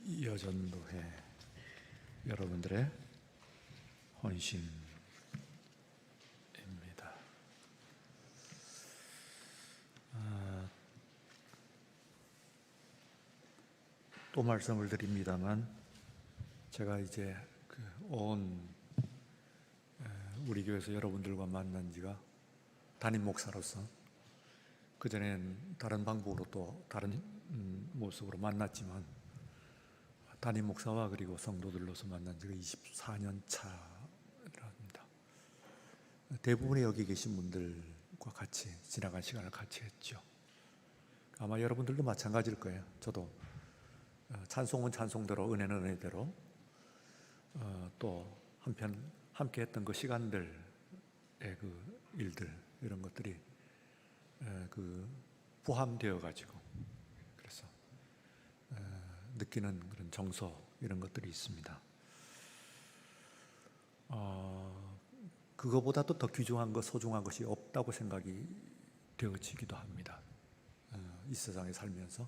제2여전도회 여러분들의 헌신입니다. 또 말씀을 드립니다만 제가 이제 우리 교회에서 여러분들과 만난 지가 담임 목사로서, 그전엔 다른 방법으로 또 다른 모습으로 만났지만 담임 목사와 그리고 성도들로서 만난 지가 24년 차랍니다. 대부분의 여기 계신 분들과 같이 지나간 시간을 같이 했죠. 아마 여러분들도 마찬가지일 거예요. 저도 찬송은 찬송대로, 은혜는 은혜대로, 또 한편 함께 했던 그 시간들의 그 일들, 이런 것들이 포함되어 가지고 그래서 느끼는 그런 정서, 이런 것들이 있습니다. 그거보다도 더 귀중한 것, 소중한 것이 없다고 생각이 되어지기도 합니다. 이 세상에 살면서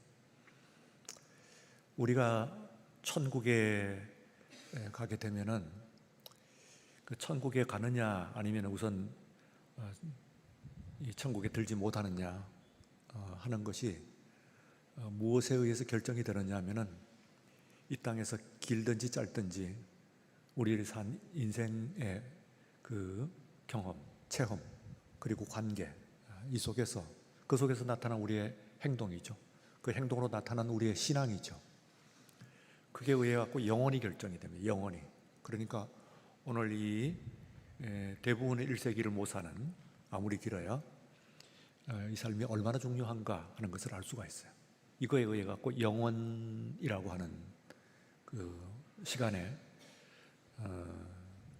우리가 천국에 가게 되면은 그 천국에 가느냐, 아니면 우선 이 천국에 들지 못하느냐 하는 것이 무엇에 의해서 결정이 되느냐 하면은, 이 땅에서 길든지 짧든지 우리를 산 인생의 그 경험, 체험, 그리고 관계, 그 속에서 나타난 우리의 행동이죠. 그 행동으로 나타난 우리의 신앙이죠. 그게 의해 갖고 영원히 결정이 됩니다. 영원히. 그러니까 오늘 이 대부분의 1세기를 못 사는, 아무리 길어야 이 삶이 얼마나 중요한가 하는 것을 알 수가 있어요. 이거에 의해 갖고 영원이라고 하는 그 시간에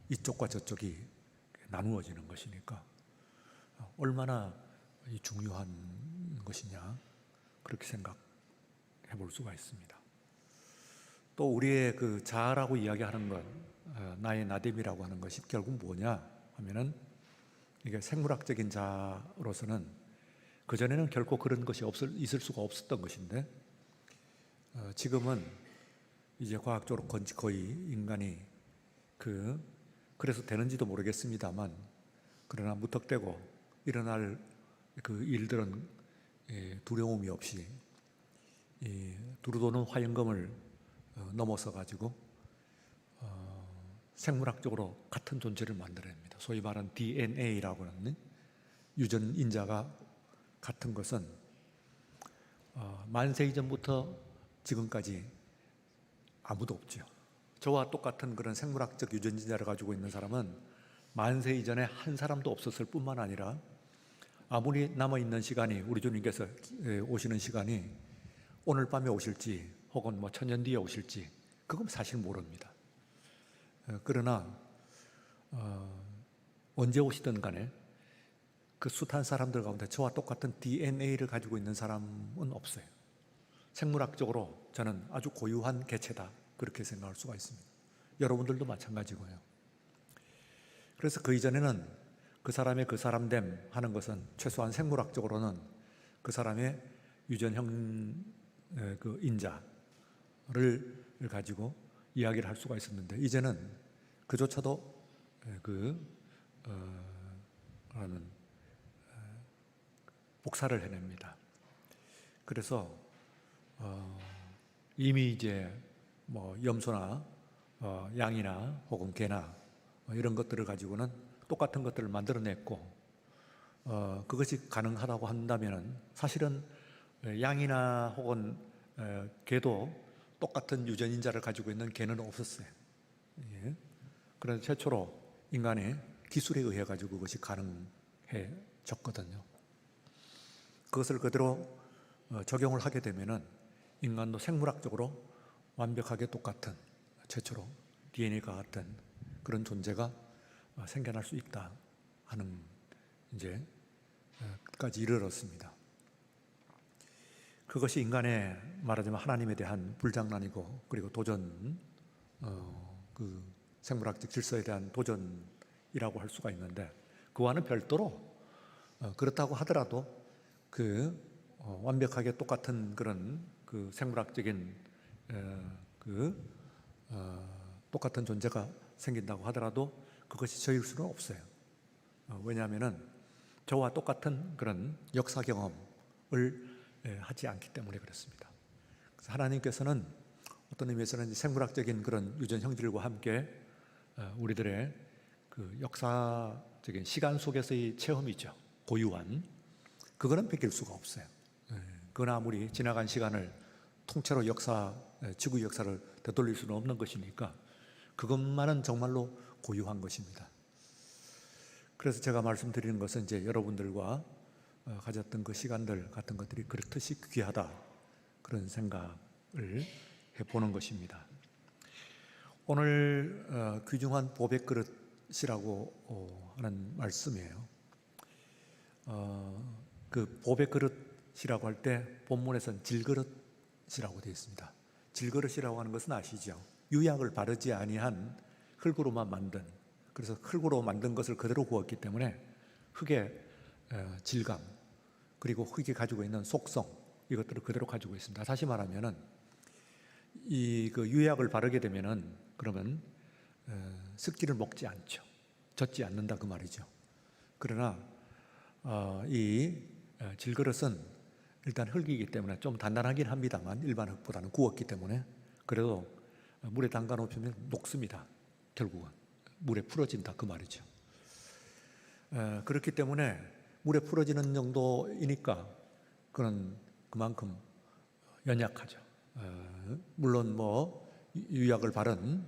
이쪽과 저쪽이 나누어지는 것이니까 얼마나 중요한 것이냐, 그렇게 생각해 볼 수가 있습니다. 또 우리의 그 자아라고 이야기하는 것, 나의 나됨이라고 하는 것이 결국 뭐냐 하면은, 이게 생물학적인 자아로서는 그전에는 결코 그런 것이 있을 수가 없었던 것인데, 지금은 이제 과학적으로 거의 인간이 그래서 되는지도 모르겠습니다만, 그러나 무턱대고 일어날 그 일들은 두려움이 없이 두루도는 화염검을 넘어서 가지고 생물학적으로 같은 존재를 만들어냅니다. 소위 말하는 DNA라고 하는 유전인자가 같은 것은 만세 이전부터 지금까지 아무도 없죠. 저와 똑같은 그런 생물학적 유전인자를 가지고 있는 사람은 만세 이전에 한 사람도 없었을 뿐만 아니라, 아무리 남아있는 시간이, 우리 주님께서 오시는 시간이 오늘 밤에 오실지 혹은 뭐 천년 뒤에 오실지, 그건 사실 모릅니다. 그러나 언제 오시든 간에 그 숱한 사람들 가운데 저와 똑같은 DNA를 가지고 있는 사람은 없어요. 생물학적으로 저는 아주 고유한 개체다, 그렇게 생각할 수가 있습니다. 여러분들도 마찬가지고요. 그래서 그 이전에는 그 사람의 그 사람됨 하는 것은 최소한 생물학적으로는 그 사람의 유전형 그 인자를 가지고 이야기를 할 수가 있었는데, 이제는 그조차도 복사를 해냅니다. 그래서 이미 이제 뭐 염소나 양이나 혹은 개나 이런 것들을 가지고는 똑같은 것들을 만들어냈고, 그것이 가능하다고 한다면은 사실은 양이나 혹은 개도 똑같은 유전인자를 가지고 있는 개는 없었어요. 그래서 최초로 인간의 기술에 의해 가지고 그것이 가능해졌거든요. 그것을 그대로 적용을 하게 되면은 인간도 생물학적으로 완벽하게 똑같은, 최초로 DNA가 같은 그런 존재가 생겨날 수 있다 하는 이제 까지 이르렀습니다. 그것이 인간의, 말하자면 하나님에 대한 불장난이고, 그리고 도전, 그 생물학적 질서에 대한 도전이라고 할 수가 있는데, 그와는 별도로 그렇다고 하더라도 완벽하게 똑같은 그런 그 생물학적인 똑같은 존재가 생긴다고 하더라도 그것이 저일 수는 없어요. 왜냐하면은 저와 똑같은 그런 역사 경험을 하지 않기 때문에 그렇습니다. 그래서 하나님께서는 어떤 의미에서는 생물학적인 그런 유전 형질과 함께 우리들의 그 역사적인 시간 속에서의 체험이죠. 고유한 그거는 베낄 수가 없어요. 그건 아무리 지나간 시간을 통째로 지구 역사를 되돌릴 수는 없는 것이니까 그것만은 정말로 고유한 것입니다. 그래서 제가 말씀드리는 것은 이제 여러분들과 가졌던 그 시간들 같은 것들이 그렇듯이 귀하다 그런 생각을 해보는 것입니다. 오늘 귀중한 보배 그릇이라고 하는 말씀이에요. 그 보배 그릇이라고 할 때 본문에서는 질그릇이라고 되어 있습니다. 질그릇이라고 하는 것은 아시죠? 유약을 바르지 아니한 흙으로만 만든, 그래서 흙으로 만든 것을 그대로 구웠기 때문에 흙의 질감 그리고 흙이 가지고 있는 속성 이것들을 그대로 가지고 있습니다. 다시 말하면은 그 유약을 바르게 되면은 그러면 습기를 먹지 않죠. 젖지 않는다 그 말이죠. 그러나 이 질그릇은 일단 흙이기 때문에 좀 단단하긴 합니다만 일반 흙보다는 구웠기 때문에 그래도 물에 담가 놓으면 녹습니다. 결국은 물에 풀어진다 그 말이죠. 그렇기 때문에 물에 풀어지는 정도이니까 그건 그만큼 연약하죠. 물론 뭐 유약을 바른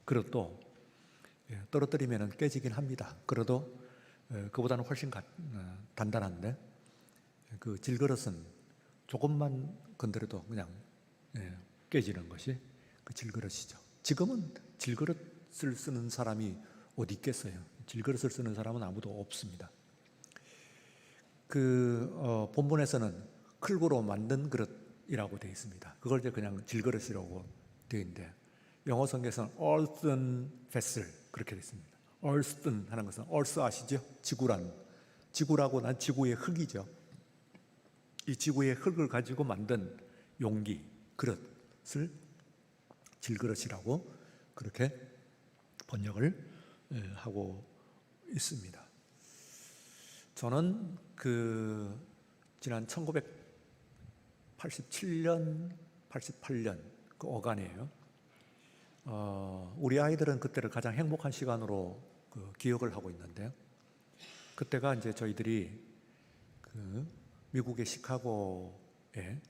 그릇도 떨어뜨리면 깨지긴 합니다. 그래도 그보다는 훨씬 단단한데 그 질그릇은 조금만 건드려도 그냥 깨지는 것이 그 질그릇이죠. 지금은 질그릇을 쓰는 사람이 어디 있겠어요? 질그릇을 쓰는 사람은 아무도 없습니다. 본문에서는 클고로 만든 그릇이라고 되어 있습니다. 그걸 이제 그냥 질그릇이라고 되어 있는데 영어 성경에서는 earthen vessel 그렇게 되어 있습니다. earthen 하는 것은 earth 아시죠? 지구라고 난 지구의 흙이죠. 이 지구의 흙을 가지고 만든 용기, 그릇을 질그릇이라고 그렇게 번역을 하고 있습니다. 저는 지난 1987년, 88년 그 어간이에요. 우리 아이들은 그때를 가장 행복한 시간으로 기억을 하고 있는데요. 그때가 이제 저희들이 미국의 시카고에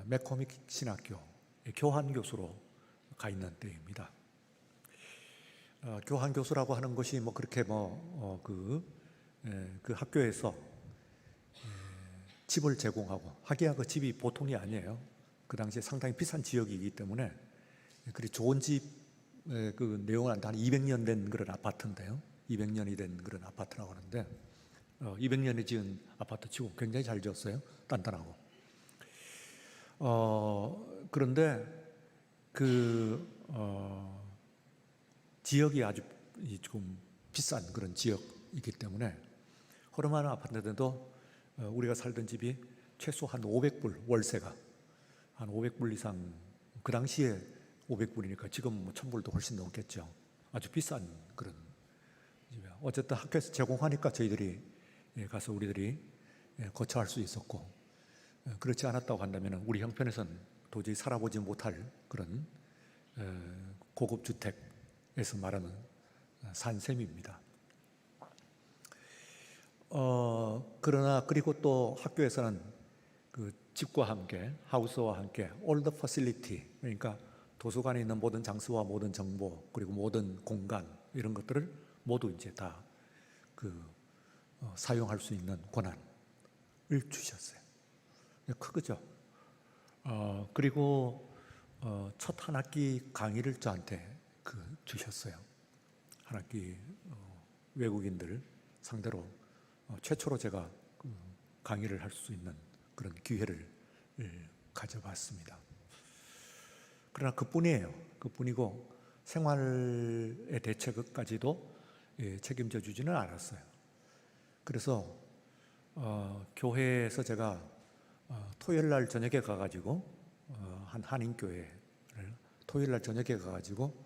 맥코믹 신학교 교환 교수로 가 있는 때입니다. 교환 교수라고 하는 것이 뭐 그렇게 그 학교에서 집을 제공하고 하기야 그 집이 보통이 아니에요. 그 당시에 상당히 비싼 지역이기 때문에 그리 좋은 집 그 내용은 한 200년 된 그런 아파트인데요. 200년이 된 그런 아파트라고 하는데 200년에 지은 아파트 치고 굉장히 잘 지었어요. 단단하고. 그런데 지역이 아주 좀 비싼 그런 지역이기 때문에 허름한 아파트인데도 우리가 살던 집이 최소 한 500불 월세가 한 500불 이상 그 당시에 500불이니까 지금 뭐 1000불도 훨씬 넘겠죠. 아주 비싼 그런 집이에요. 어쨌든 학교에서 제공하니까 저희들이 가서 우리들이 거처할 수 있었고 그렇지 않았다고 한다면 우리 형편에서는 도저히 살아보지 못할 그런 고급 주택에서 말하는 산셈입니다. 그러나 그리고 또 학교에서는 그 집과 함께 하우스와 함께 all the facility 그러니까 도서관에 있는 모든 장소와 모든 정보 그리고 모든 공간 이런 것들을 모두 이제 다 사용할 수 있는 권한을 주셨어요. 크죠. 그리고 첫 한 학기 강의를 저한테 주셨어요. 한 학기 외국인들 상대로 최초로 제가 강의를 할 수 있는 그런 기회를 가져봤습니다. 그러나 그뿐이에요. 그뿐이고 생활의 대책까지도 책임져 주지는 않았어요. 그래서 교회에서 제가 토요일 날 저녁에 가가지고 한 한인교회를 토요일 날 저녁에 가가지고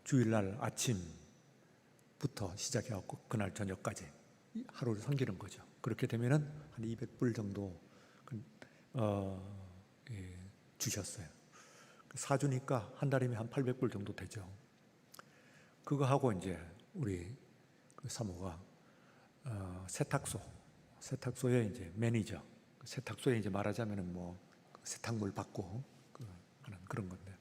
주일 날 아침부터 시작해갖고 그날 저녁까지 하루를 섬기는 거죠. 그렇게 되면은 한 200불 정도 주셨어요. 사주니까 한 달이면 한 800불 정도 되죠. 그거 하고 이제 우리 그 사모가 세탁소의 이제 매니저, 세탁소에 이제 말하자면은 뭐 세탁물 받고 하는 그런 건데,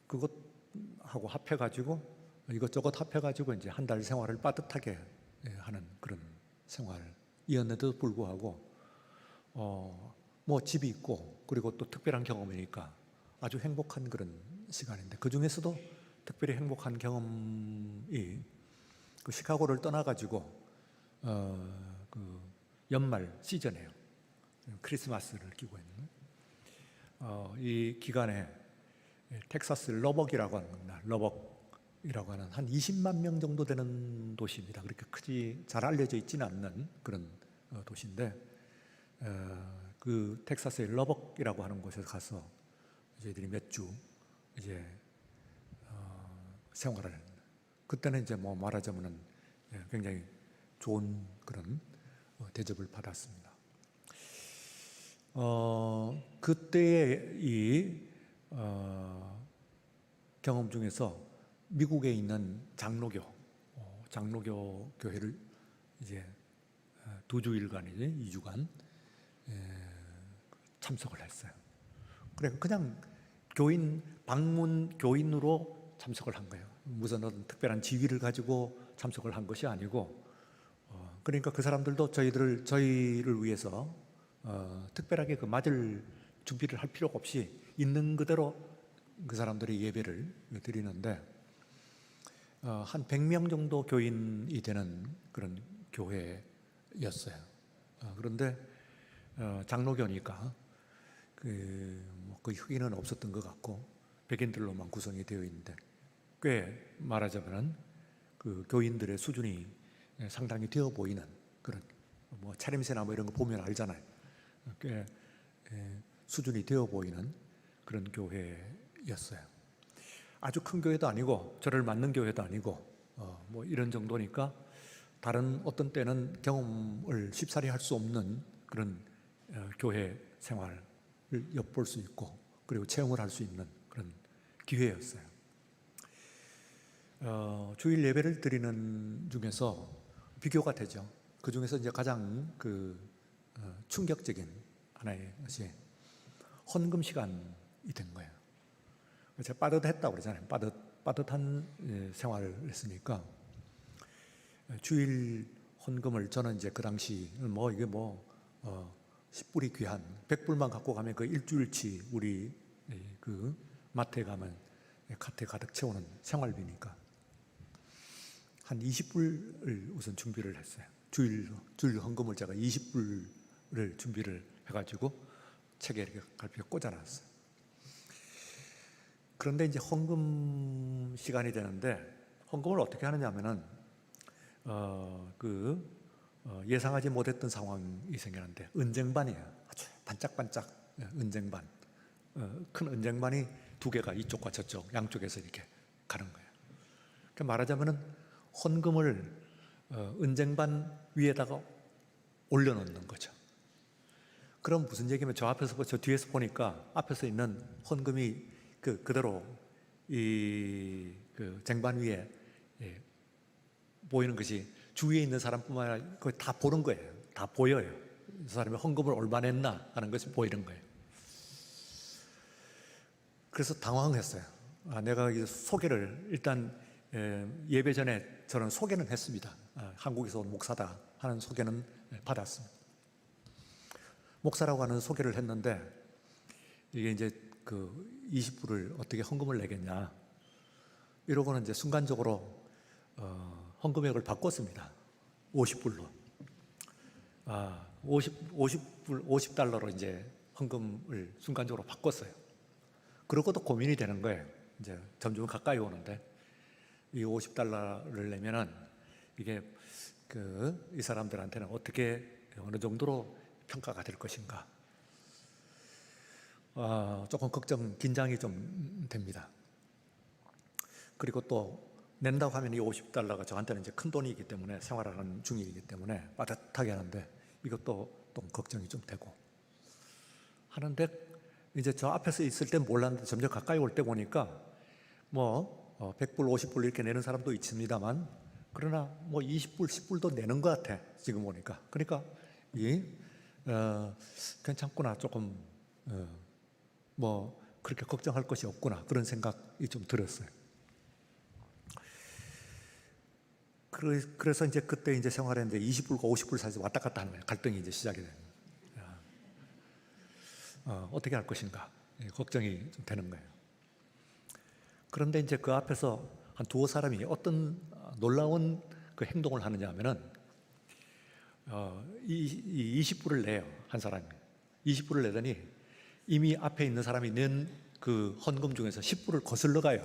그것하고 합해가지고 이것저것 합해가지고 이제 한 달 생활을 빠듯하게 하는 그런 생활이었는데도 불구하고 뭐 집이 있고 그리고 또 특별한 경험이니까 아주 행복한 그런 시간인데, 그 중에서도 특별히 행복한 경험이 그 시카고를 떠나가지고 그 연말 시즌이에요. 크리스마스를 끼고 있는 이 기간에 텍사스 러벅이라고 하는 한 20만 명 정도 되는 도시입니다. 그렇게 크지 잘 알려져 있지는 않는 그런 도시인데, 그 텍사스의 러벅이라고 하는 곳에 가서 저희들이 몇 주 이제 생활을, 그때는 이제 뭐 말하자면은 굉장히 좋은 그런 대접을 받았습니다. 그때의 이 경험 중에서 미국에 있는 장로교 교회를 이제 2주일간이지 2주간 참석을 했어요. 그래 그냥 방문 교인으로 참석을 한 거예요. 무슨 어떤 특별한 지위를 가지고 참석을 한 것이 아니고, 그러니까 그 사람들도 저희를 위해서 특별하게 그 맞을 준비를 할 필요가 없이 있는 그대로 그 사람들이 예배를 드리는데, 한 100명 정도 교인이 되는 그런 교회였어요. 그런데 장로교니까 거의 흑인은 없었던 것 같고 백인들로만 구성이 되어 있는데, 꽤 말하자면 그 교인들의 수준이 상당히 되어 보이는 그런, 뭐 차림새나 뭐 이런 거 보면 알잖아요. 꽤 수준이 되어 보이는 그런 교회였어요. 아주 큰 교회도 아니고 저를 맞는 교회도 아니고 뭐 이런 정도니까 다른 어떤 때는 경험을 쉽사리 할 수 없는 그런 교회 생활을 엿볼 수 있고 그리고 체험을 할 수 있는 그런 기회였어요. 주일 예배를 드리는 중에서 비교가 되죠. 그 중에서 이제 가장 충격적인 하나의 것이 헌금 시간이 된 거예요. 제가 빠듯했다고 그러잖아요. 빠듯한 생활을 했으니까 주일 헌금을, 저는 이제 그 당시 이게 10불이 귀한 100불만 갖고 가면 그 일주일치 우리 그 마트에 가면 카트에 가득 채우는 생활비니까 한 20불을 우선 준비를 했어요. 주일 헌금을 제가 20불을 준비를 해가지고 책에 이렇게 갈피에 꽂아놨어요. 그런데 이제 헌금 시간이 되는데, 헌금을 어떻게 하느냐 하면은 예상하지 못했던 상황이 생기는데, 은쟁반이에요. 아주 반짝반짝 은쟁반, 큰 은쟁반이 2개가 이쪽과 저쪽 양쪽에서 이렇게 가는 거예요. 그러니까 말하자면은 헌금을 은쟁반 위에다가 올려놓는 거죠. 그럼 무슨 얘기면, 저 뒤에서 보니까 앞에서 있는 헌금이 그대로 그 쟁반 위에 보이는 것이 주위에 있는 사람뿐만 아니라 거의 다 보는 거예요. 다 보여요. 저 사람이 헌금을 얼마나 했나 하는 것이 보이는 거예요. 그래서 당황했어요. 내가 소개를 일단 예배 전에 저는 소개는 했습니다. 한국에서 온 목사다 하는 소개는 받았습니다. 목사라고 하는 소개를 했는데, 이게 이제 그 20불을 어떻게 헌금을 내겠냐 이러고는 이제 순간적으로 헌금액을 바꿨습니다. 50불로. 50달러로 이제 헌금을 순간적으로 바꿨어요. 그러고도 고민이 되는 거예요. 이제 점점 가까이 오는데 이 50달러를 내면은 이게 이 사람들한테는 어떻게 어느 정도로 평가가 될 것인가 조금 긴장이 좀 됩니다. 그리고 또 낸다고 하면 이 $50가 저한테는 이제 큰 돈이기 때문에 생활하는 중이기 때문에 빠듯하게 하는데 이것도 또 걱정이 좀 되고 하는데 이제 저 앞에서 있을 땐 몰랐는데 점점 가까이 올 때 보니까 뭐 100불, 50불 이렇게 내는 사람도 있습니다만 그러나 뭐 20불, 10불도 내는 것 같아 지금 보니까. 그러니까 괜찮구나 조금 뭐 그렇게 걱정할 것이 없구나 그런 생각이 좀 들었어요. 그래서 이제 그때 이제 생활했는데 20불과 50불 사이에서 왔다 갔다 하는 거예요. 갈등이 이제 시작이 돼요. 어떻게 할 것인가 걱정이 좀 되는 거예요. 그런데 이제 그 앞에서 한 두어 사람이 어떤 놀라운 그 행동을 하느냐 하면은 20불을 내요. 한 사람이 20불을 내더니 이미 앞에 있는 사람이 낸 그 헌금 중에서 10불을 거슬러 가요.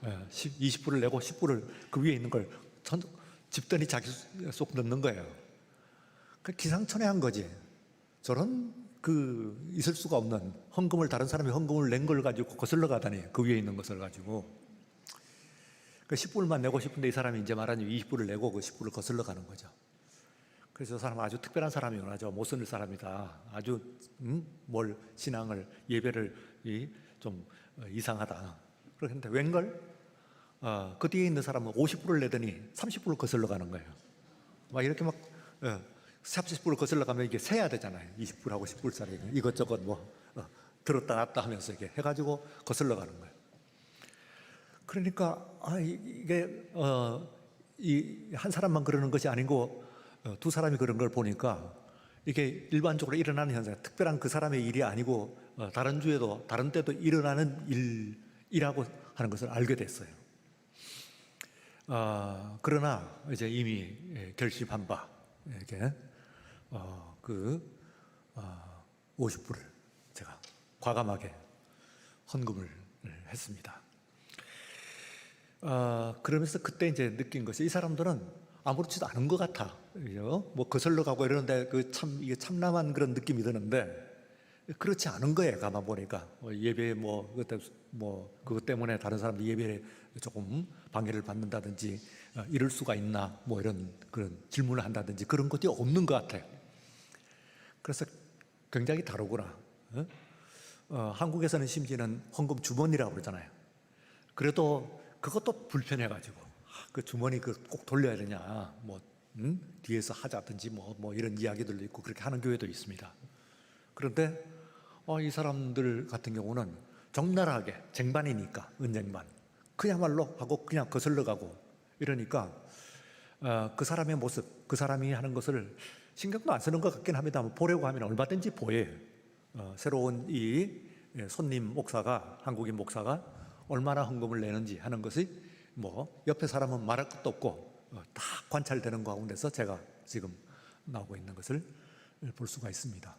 20불을 내고 10불을 그 위에 있는 걸 집더니 자기 속 넣는 거예요. 그 기상천외한 거지. 저런 있을 수가 없는 다른 사람이 헌금을 낸 걸 가지고 거슬러 가다니 그 위에 있는 것을 가지고 그 10불만 내고 싶은데 이 사람이 이제 말하자면 20불을 내고 그 10불을 거슬러 가는 거죠. 그래서 저 사람은 아주 특별한 사람이구나. 저 못 쓸 사람이다. 아주 뭘 신앙을 예배를 좀 이상하다. 그런데 웬걸 그 뒤에 있는 사람은 50불을 내더니 30불을 거슬러 가는 거예요. 막 이렇게 막 30불을 거슬러 가면 이게 세야 되잖아요. 20불하고 10불짜리 이것저것 뭐 들었다 놨다 하면서 이게 해가지고 거슬러 가는 거예요. 그러니까 이게 한 사람만 그러는 것이 아니고 두 사람이 그런 걸 보니까 이게 일반적으로 일어나는 현상, 특별한 그 사람의 일이 아니고 다른 주에도 다른 때도 일어나는 일이라고 하는 것을 알게 됐어요. 그러나 이제 이미 결심한 바 이렇게 50불을 제가 과감하게 헌금을 했습니다. 그러면서 그때 이제 느낀 것이 이 사람들은 아무렇지도 않은 것 같아. 뭐 거슬러 가고 이러는데 이게 참남한 그런 느낌이 드는데 그렇지 않은 거예요. 가만 보니까 예배 그것 때문에 다른 사람들 예배에 조금 방해를 받는다든지 이럴 수가 있나 뭐 이런 그런 질문을 한다든지 그런 것이 없는 것 같아요. 그래서 굉장히 다르구나. 한국에서는 심지어는 헌금 주머니라고 그러잖아요. 그래도 그것도 불편해가지고 그 주머니 꼭 돌려야 되냐 뭐 뒤에서 하자든지 뭐 이런 이야기들도 있고 그렇게 하는 교회도 있습니다. 그런데 이 사람들 같은 경우는 적나라하게 쟁반이니까 은쟁반 그야말로 하고 그냥 거슬러 가고 이러니까 그 사람의 모습, 그 사람이 하는 것을 신경도 안 쓰는 것 같긴 합니다만 보려고 하면 얼마든지 보여요. 새로운 이 손님 목사가, 한국인 목사가 얼마나 헌금을 내는지 하는 것이 뭐 옆에 사람은 말할 것도 없고 다 관찰되는 가운데서 제가 지금 나오고 있는 것을 볼 수가 있습니다.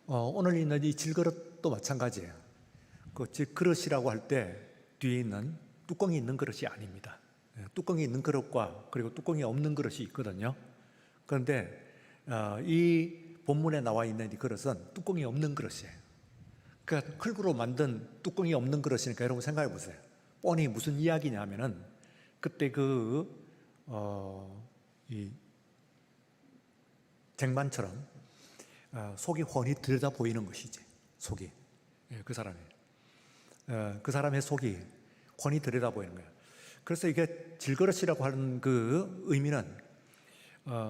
오늘 있는 이 질그릇도 마찬가지예요. 그 질그릇이라고 할 때 뒤에 있는 뚜껑이 있는 그릇이 아닙니다. 뚜껑이 있는 그릇과 그리고 뚜껑이 없는 그릇이 있거든요. 그런데 이 본문에 나와 있는 이 그릇은 뚜껑이 없는 그릇이에요. 그러니까 흙으로 만든 뚜껑이 없는 그릇이니까 여러분 생각해 보세요. 뻔히 무슨 이야기냐 하면은 그때 이 쟁반처럼 속이 훤히 들여다 보이는 것이지. 속이 그 사람의 속이 훤히 들여다 보이는 거예요. 그래서 이게 질그릇이라고 하는 그 의미는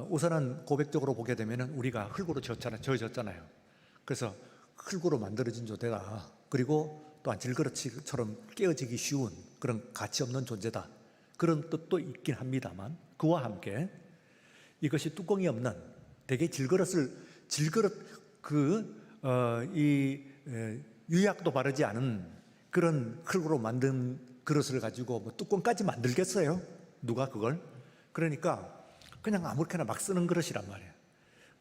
우선은 고백적으로 보게 되면은 우리가 흙으로 지어졌잖아요. 그래서 흙으로 만들어진 존재다. 그리고 또한 질그릇처럼 깨어지기 쉬운 그런 가치 없는 존재다. 그런 뜻도 있긴 합니다만 그와 함께 이것이 뚜껑이 없는 대개 유약도 바르지 않은 그런 흙으로 만든 그릇을 가지고 뭐 뚜껑까지 만들겠어요? 누가 그걸? 그러니까 그냥 아무렇게나 막 쓰는 그릇이란 말이에요.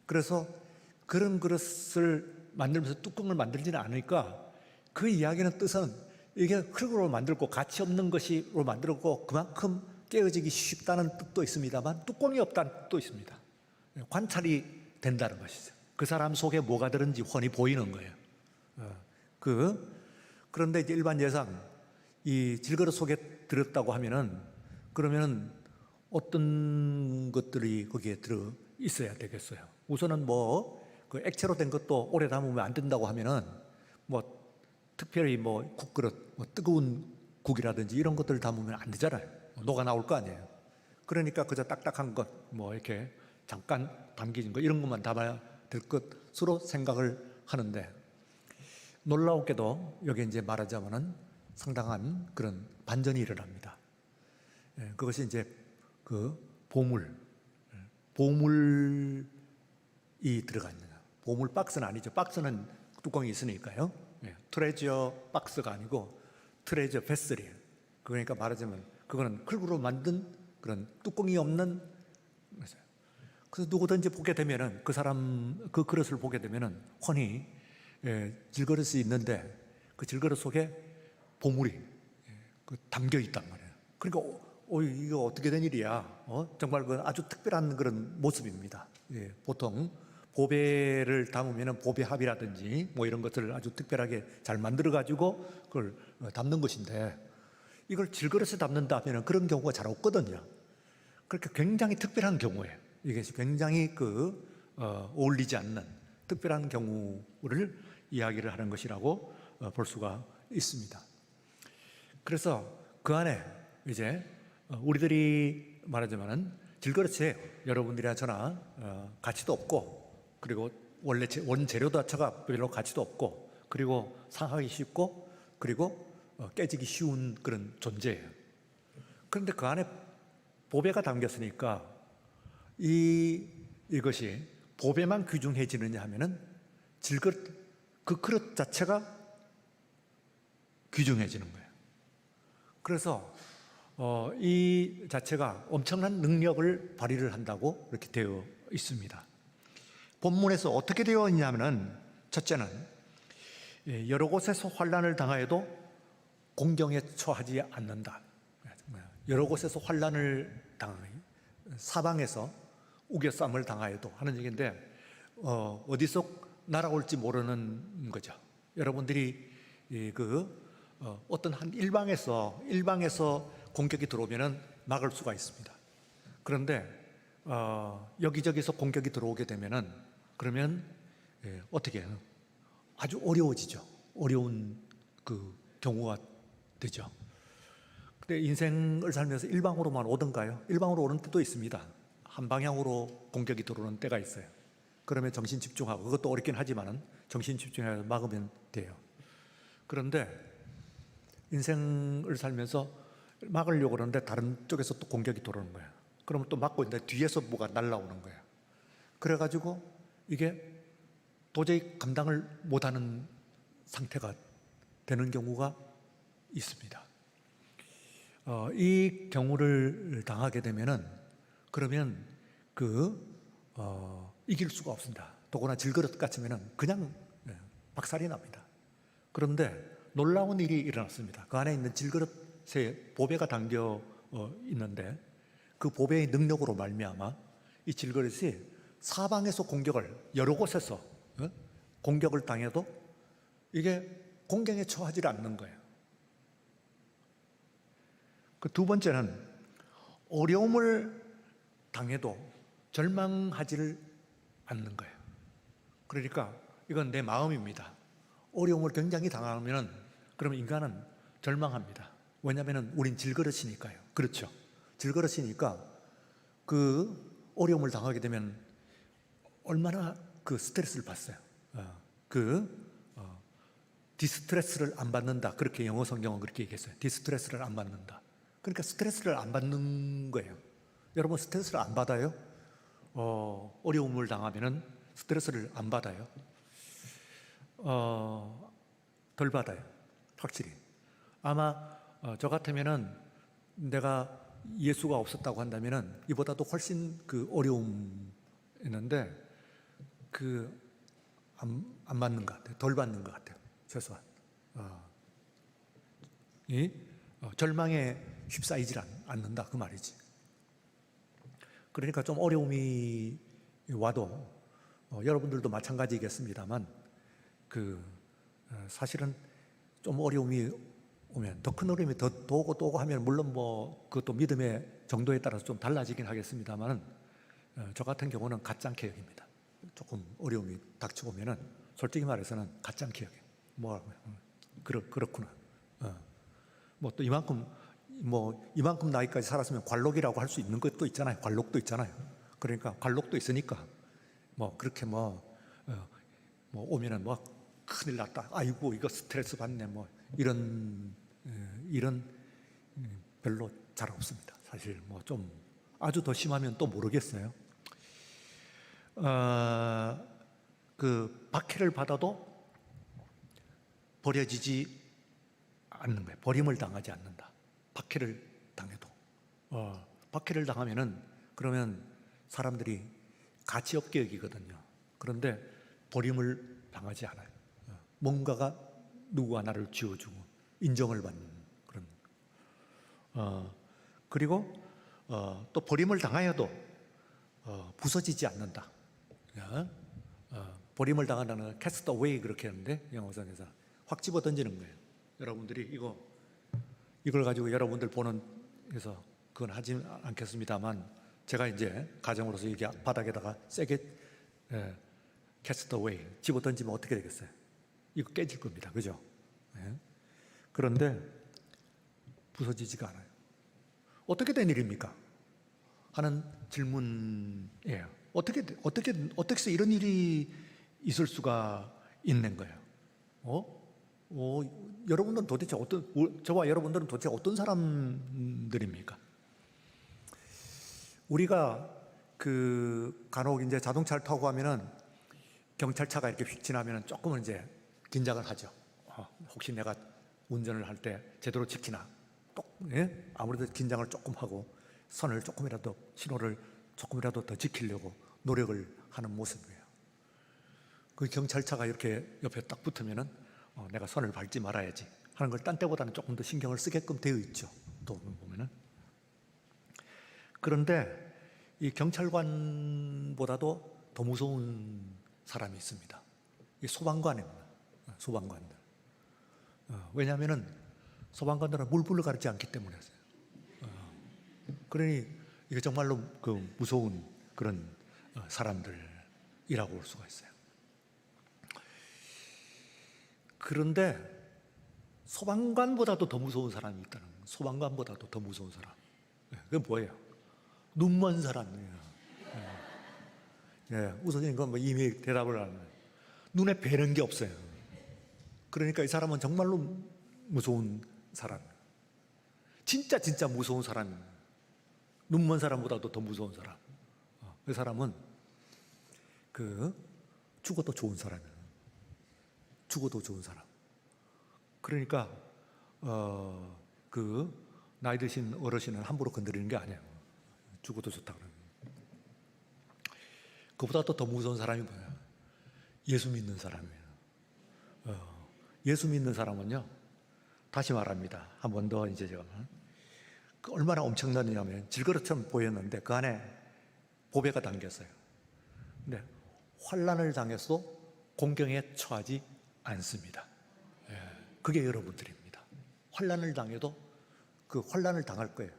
그래서 그런 그릇을 만들면서 뚜껑을 만들지는 않으니까 그 이야기는 뜻은 이게 흙으로 만들고 가치 없는 것으로 만들었고 그만큼 깨어지기 쉽다는 뜻도 있습니다만 뚜껑이 없다는 뜻도 있습니다. 관찰이 된다는 것이죠. 그 사람 속에 뭐가 들은지 훤히 보이는 거예요. 그런데 이제 일반 예상 이 질그릇 속에 들었다고 하면은 그러면은 어떤 것들이 거기에 들어 있어야 되겠어요. 우선은 뭐 그 액체로 된 것도 오래 담으면 안 된다고 하면은 뭐 특별히 뭐 국그릇, 뭐 뜨거운 국이라든지 이런 것들을 담으면 안 되잖아요. 녹아 나올 거 아니에요. 그러니까 그저 딱딱한 것, 뭐 이렇게 잠깐 담긴 거 이런 것만 담아야 될 것으로 생각을 하는데 놀라웠게도 여기 이제 말하자면은 상당한 그런 반전이 일어납니다. 그것이 이제 그 보물이 들어가 있는 거예요. 보물 박스는 아니죠. 박스는 뚜껑이 있으니까요. 트레저 박스가 아니고 트레저 베슬이에요. 그러니까 말하자면 그거는 클구로 만든 그런 뚜껑이 없는 것이에요. 그래서 누구든지 보게 되면은 그 사람 그 그릇을 보게 되면은 훤히 질그릇이 있는데 그 질그릇 속에 보물이 담겨 있단 말이에요. 그러니까 이거 어떻게 된 일이야? 정말 그 아주 특별한 그런 모습입니다. 보통 보배를 담으면 보배합이라든지 뭐 이런 것들을 아주 특별하게 잘 만들어 가지고 그걸 담는 것인데 이걸 질그릇에 담는다 하면 그런 경우가 잘 없거든요. 그러니까 굉장히 특별한 경우예요. 이게 굉장히 어울리지 않는 특별한 경우를 이야기를 하는 것이라고 볼 수가 있습니다. 그래서 그 안에 이제 우리들이 말하자면은 질그릇에 여러분들이나 저나 가치도 없고 그리고 원래 원재료 자체가 별로 가치도 없고 그리고 상하기 쉽고 그리고 깨지기 쉬운 그런 존재예요. 그런데 그 안에 보배가 담겼으니까 이것이 보배만 귀중해지느냐 하면은 질그릇 그 그릇 자체가 귀중해지는 거예요. 그래서 이 자체가 엄청난 능력을 발휘를 한다고 이렇게 되어 있습니다. 본문에서 어떻게 되어 있냐면은 첫째는 여러 곳에서 환난을 당하여도 공경에 처하지 않는다. 여러 곳에서 환난을 사방에서 우겨쌈을 당하여도 하는 얘기인데 어디서 날아올지 모르는 거죠. 여러분들이 어떤 한 일방에서 공격이 들어오면은 막을 수가 있습니다. 그런데 여기저기서 공격이 들어오게 되면은 그러면 어떻게 해요? 아주 어려워지죠. 어려운 그 경우가 되죠. 근데 인생을 살면서 일방으로만 오던가요? 일방으로 오는 때도 있습니다. 한 방향으로 공격이 들어오는 때가 있어요. 그러면 정신 집중하고 그것도 어렵긴 하지만은 정신 집중해서 막으면 돼요. 그런데 인생을 살면서 막으려고 그러는데 다른 쪽에서 또 공격이 들어오는 거예요. 그러면 또 막고 있는데 뒤에서 뭐가 날라오는 거예요. 그래가지고 이게 도저히 감당을 못하는 상태가 되는 경우가 있습니다. 이 경우를 당하게 되면은 그러면 이길 수가 없습니다. 더구나 질그릇 같으면은 그냥 박살이 납니다. 그런데 놀라운 일이 일어났습니다. 그 안에 있는 질그릇에 보배가 담겨 있는데 그 보배의 능력으로 말미암아 이 질그릇이 사방에서 공격을 여러 곳에서 공격을 당해도 이게 공경에 처하지 않는 거예요. 그 두 번째는 어려움을 당해도 절망하지를 않는 거예요. 그러니까 이건 내 마음입니다. 어려움을 굉장히 당하면 그러면 인간은 절망합니다. 왜냐하면 우린 질그릇이니까요. 그렇죠. 질그릇이니까 그 어려움을 당하게 되면 얼마나 그 스트레스를 받았어요. 디스트레스를 안 받는다. 그렇게 영어 성경은 그렇게 얘기했어요. 디스트레스를 안 받는다. 그러니까 스트레스를 안 받는 거예요. 여러분 스트레스를 안 받아요? 어려움을 당하면은 스트레스를 안 받아요? 덜 받아요. 확실히. 아마 저 같으면은 내가 예수가 없었다고 한다면은 이보다도 훨씬 그 어려움 있는데 안 받는 것 같아요. 덜 받는 것 같아요. 최소한. 절망에 휩싸이질 않는다 그 말이지. 그러니까 좀 어려움이 와도 여러분들도 마찬가지겠습니다만 사실은 좀 어려움이 오면 더 큰 어려움이 더 오고 또 오고 하면 물론 뭐 그것도 믿음의 정도에 따라서 좀 달라지긴 하겠습니다만 저 같은 경우는 가짱케 여깁니다. 조금 어려움이 닥치고 오면은 솔직히 말해서는 가짱케 여겨. 뭐라고요? 그렇구나. 뭐 또 이만큼 나이까지 살았으면 관록이라고 할 수 있는 것도 있잖아요. 관록도 있잖아요. 그러니까 관록도 있으니까 뭐 그렇게 오면은 뭐 큰일 났다. 아이고 이거 스트레스 받네. 뭐 이런 별로 잘 없습니다. 사실 뭐 좀 아주 더 심하면 또 모르겠어요. 박해를 받아도 버려지지 않는 거예요. 버림을 당하지 않는다. 박해를 당해도. 박해를 당하면은 그러면 사람들이 가치 없게 여기거든요. 그런데 버림을 당하지 않아요. 뭔가가 누구가 나를 쥐어주고 인정을 받는 그런. 그리고 또 버림을 당하여도 부서지지 않는다. 버림을 당한다는 건 cast away 그렇게 하는데 영어상에서 확 집어 던지는 거예요. 여러분들이 이걸 가지고 여러분들 보는 그래서 그건 하지 않겠습니다만 제가 이제 가정으로서 이게 바닥에다가 세게 cast away 집어 던지면 어떻게 되겠어요? 이거 깨질 겁니다. 그죠? 그런데 부서지지가 않아요. 어떻게 된 일입니까? 하는 질문이에요. 어떻게 해서 이런 일이 있을 수가 있는 거예요? 여러분들은 도대체 저와 여러분들은 도대체 어떤 사람들입니까? 우리가 간혹 이제 자동차를 타고 가면은 경찰차가 이렇게 휙 지나면은 조금은 이제 긴장을 하죠. 혹시 내가 운전을 할 때 제대로 지키나? 아무래도 긴장을 조금 하고 선을 조금이라도 신호를 조금이라도 더 지키려고 노력을 하는 모습이에요. 그 경찰차가 이렇게 옆에 딱 붙으면은 내가 선을 밟지 말아야지 하는 걸 딴 때보다는 조금 더 신경을 쓰게끔 되어 있죠. 또 보면은. 그런데 이 경찰관보다도 더 무서운 사람이 있습니다. 이 소방관입니다. 소방관들. 왜냐하면은 소방관들은 물불을 가리지 않기 때문에. 그러니 이게 정말로 무서운 그런 사람들이라고 볼 수가 있어요. 그런데 소방관보다도 더 무서운 사람이 있다는 거예요. 소방관보다도 더 무서운 사람. 그게 뭐예요? 눈먼 사람이에요. 우선 이건 이미 대답을 하는 거예요. 눈에 뵈는 게 없어요. 그러니까 이 사람은 정말로 무서운 사람. 진짜 무서운 사람입니다. 눈먼 사람보다도 더 무서운 사람. 그 사람은 죽어도 좋은 사람이에요. 죽어도 좋은 사람. 그러니까 나이 드신 어르신은 함부로 건드리는 게 아니에요. 죽어도 좋다 그러면. 그보다 더 무서운 사람이 뭐예요? 예수 믿는 사람이에요. 예수 믿는 사람은요, 다시 말합니다. 한 번 더 이제 제가 얼마나 엄청나냐면 질그릇처럼 보였는데 그 안에 보배가 담겼어요. 근데 환난을 당해서도 공경에 처하지 않습니다. 그게 여러분들입니다. 환난을 당해도 그 환난을 당할 거예요.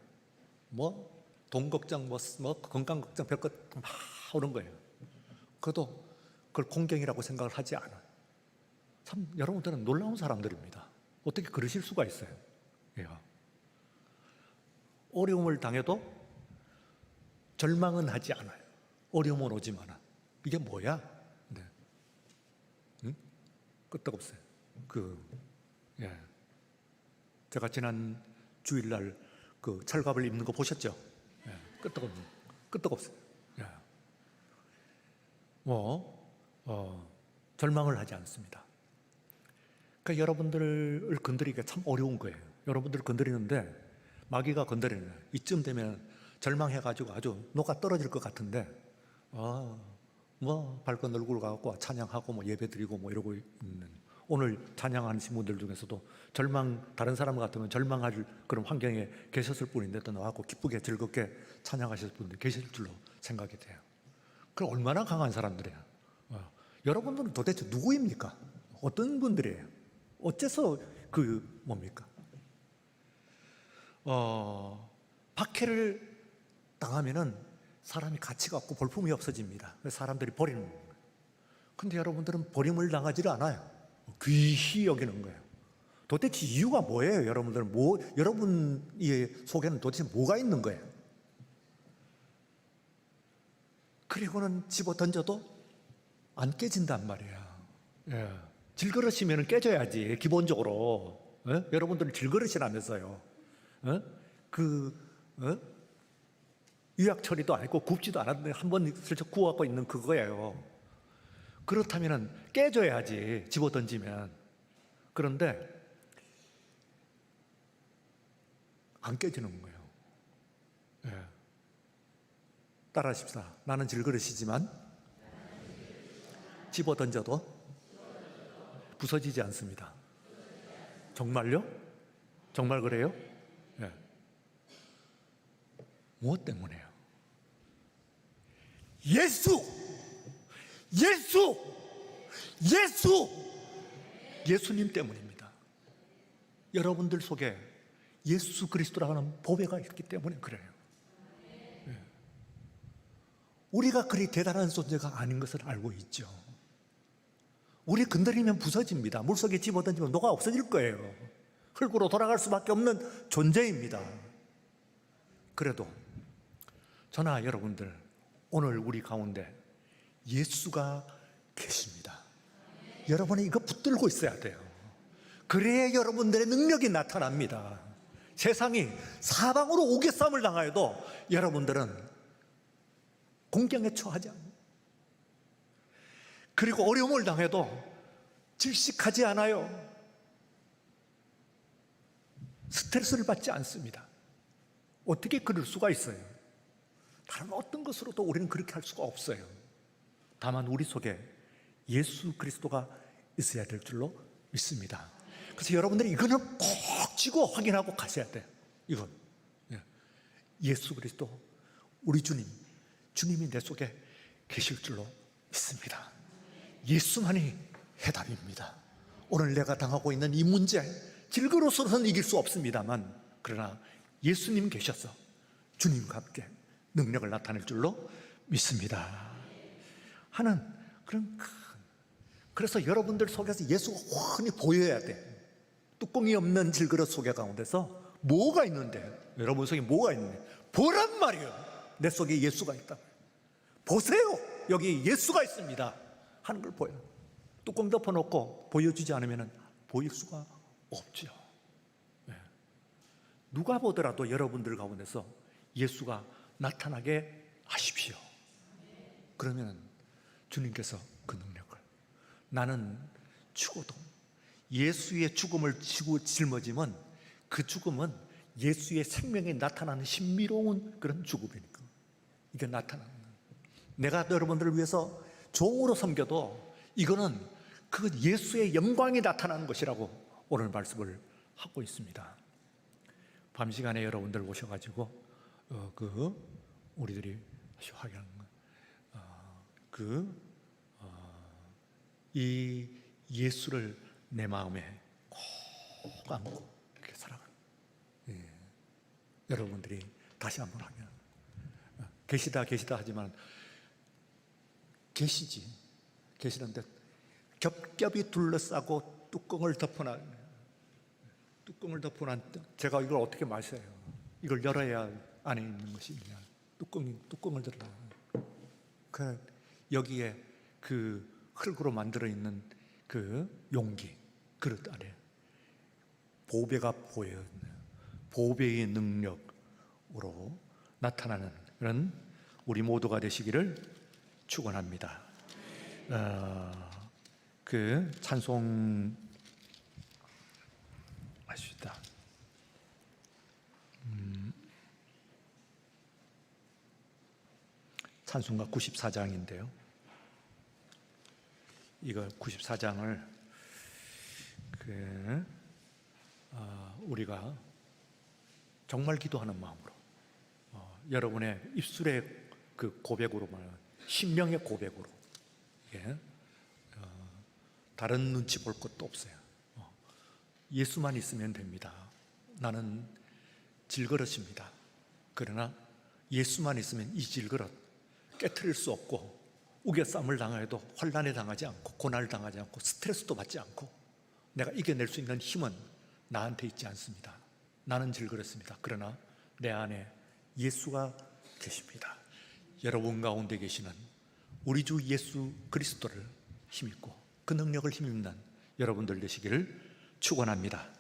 돈 걱정, 건강 걱정, 별것 막 오는 거예요. 그래도 그걸 공경이라고 생각을 하지 않아요. 참 여러분들은 놀라운 사람들입니다. 어떻게 그러실 수가 있어요? 어려움을 당해도 절망은 하지 않아요. 어려움은 오지만은 이게 뭐야? 끄떡없어요. 제가 지난 주일날 철갑을 입는 거 보셨죠? 끄떡없어요. 절망을 하지 않습니다. 그러니까 여러분들을 건드리기가 참 어려운 거예요. 여러분들을 건드리는데 마귀가 건드리는 거예요. 이쯤 되면 절망해가지고 아주 녹아 떨어질 것 같은데 밝은 얼굴 갖고 찬양하고 예배 드리고 이러고 있는 오늘 찬양하신 분들 중에서도 다른 사람 같으면 절망할 그런 환경에 계셨을 뿐인데도 나와서 기쁘게 즐겁게 찬양하실 분들 계실 줄로 생각이 돼요. 그럼 얼마나 강한 사람들이에요. 여러분들은 도대체 누구입니까? 어떤 분들이에요? 어째서 뭡니까? 박해를 당하면은 사람이 가치가 없고 볼품이 없어집니다. 사람들이 버리는 거예요. 근데 여러분들은 버림을 당하지를 않아요. 귀히 여기는 거예요. 도대체 이유가 뭐예요? 여러분들은 여러분의 속에는 도대체 뭐가 있는 거예요? 그리고는 집어 던져도 안 깨진단 말이에요. 예. 질그릇이면 깨져야지, 기본적으로. 여러분들은 질그릇이라면서요. 유약 처리도 안 했고 굽지도 않았는데 한 번 슬쩍 구워갖고 있는 그거예요. 그렇다면 깨져야지, 집어 던지면. 그런데 안 깨지는 거예요. 예. 따라하십시다. 나는 질그릇이지만 집어 던져도 부서지지 않습니다. 정말요? 정말 그래요? 예. 무엇 때문에요? 예수님 때문입니다. 여러분들 속에 예수 그리스도라는 보배가 있기 때문에 그래요. 예. 우리가 그리 대단한 존재가 아닌 것을 알고 있죠. 우리 건드리면 부서집니다. 물속에 집어던지면 녹아 없어질 거예요. 흙으로 돌아갈 수밖에 없는 존재입니다. 그래도 저나 여러분들, 오늘 우리 가운데 예수가 계십니다. 여러분이 이거 붙들고 있어야 돼요. 그래야 여러분들의 능력이 나타납니다. 세상이 사방으로 오개싸움을 당하여도 여러분들은 공경에 처하지 않아요. 그리고 어려움을 당해도 질식하지 않아요. 스트레스를 받지 않습니다. 어떻게 그럴 수가 있어요? 다른 어떤 것으로도 우리는 그렇게 할 수가 없어요. 다만 우리 속에 예수 그리스도가 있어야 될 줄로 믿습니다. 그래서 여러분들이 이거는 꼭 쥐고 확인하고 가셔야 돼요. 이건 예수 그리스도, 우리 주님이 내 속에 계실 줄로 믿습니다. 예수만이 해답입니다. 오늘 내가 당하고 있는 이 문제, 질그릇으로는 이길 수 없습니다만, 그러나 예수님 계셔서 주님과 함께 능력을 나타낼 줄로 믿습니다. 하는 그런 그래서 여러분들 속에서 예수가 훤히 보여야 돼. 뚜껑이 없는 질그릇 속에 가운데서 뭐가 있는데, 여러분 속에 뭐가 있는데, 보란 말이에요. 내 속에 예수가 있다. 보세요, 여기 예수가 있습니다 하는 걸 보여요. 뚜껑 덮어놓고 보여주지 않으면 보일 수가 없죠. 네. 누가 보더라도 여러분들 가운데서 예수가 나타나게 하십시오. 그러면 주님께서 그 능력을, 나는 죽어도 예수의 죽음을 짊어지면 그 죽음은 예수의 생명에 나타나는 신비로운 그런 죽음이니까 이게 나타나는, 내가 여러분들을 위해서 종으로 섬겨도 이거는 그 예수의 영광이 나타나는 것이라고 오늘 말씀을 하고 있습니다. 밤 시간에 여러분들 오셔가지고 우리들이 확인하는 이 예수를 내 마음에 꼭 안고 이렇게 살아가는, 여러분들이 다시 한번 하면 계시다 하지만 계시는데 겹겹이 둘러싸고 뚜껑을 덮어놔. 제가 이걸 어떻게 마셔요? 이걸 열어야 안에 있는 것이 있냐? 뚜껑을 들어. 여기에 그 흙으로 만들어 있는 그 용기, 그릇 안에 보배가 보여요. 보배의 능력으로 나타나는 그런 우리 모두가 되시기를 축원합니다. 그 찬송 하십시다. 찬송가 94장인데요. 이거 94장을 우리가 정말 기도하는 마음으로 여러분의 입술의 그 고백으로 말하는 심령의 고백으로 다른 눈치 볼 것도 없어요. 예수만 있으면 됩니다. 나는 질그릇입니다. 그러나 예수만 있으면 이 질그릇 깨트릴 수 없고 우겨쌈을 당해도 환난에 당하지 않고 고난을 당하지 않고 스트레스도 받지 않고 내가 이겨낼 수 있는 힘은 나한테 있지 않습니다. 나는 질그릇입니다. 그러나 내 안에 예수가 계십니다. 여러분 가운데 계시는 우리 주 예수 그리스도를 힘입고 그 능력을 힘입는 여러분들 되시기를 축원합니다.